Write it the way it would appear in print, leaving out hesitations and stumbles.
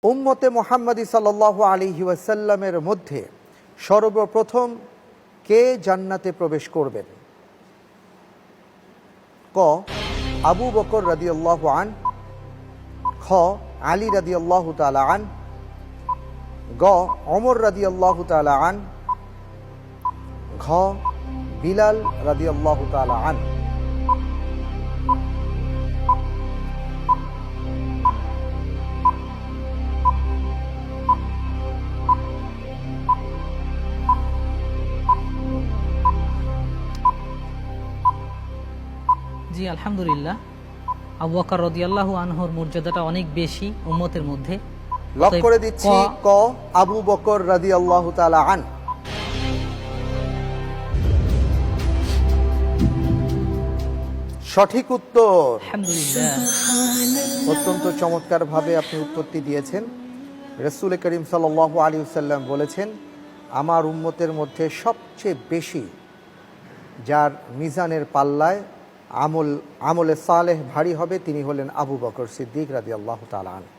উম্মতে মুহাম্মদী সাল্লাল্লাহু আলাইহি ওয়াসাল্লামের মধ্যে সর্বপ্রথম কে জান্নাতে প্রবেশ করবেন? ক আবু বকর রাদিয়াল্লাহু আন, খ আলী রাদিয়াল্লাহু তাআলা আন, গ ওমর রাদিয়াল্লাহু তাআলা আন, ঘ বিলাল রাদিয়াল্লাহু তাআলা আন। জি আলহামদুলিল্লাহ, আবু বকর রাদিয়াল্লাহু আনহুর মর্যাদাটা অনেক বেশি উম্মতের মধ্যে। লক করে দিচ্ছি ক আবু বকর রাদিয়াল্লাহু তাআলা আন। সঠিক উত্তর। আলহামদুলিল্লাহ, অত্যন্ত চমৎকারভাবে আপনি উত্তরটি দিয়েছেন। রাসূল করিম সাল্লাল্লাহু আলাইহি ওয়াসাল্লাম বলেছেন, আমার উম্মতের মধ্যে সবচেয়ে বেশি যার মিজানের পাল্লায় আমলে সালেহ ভারী হবে তিনি হলেন আবু বকর সিদ্দিক রাদিয়াল্লাহু তাআলা আনহু।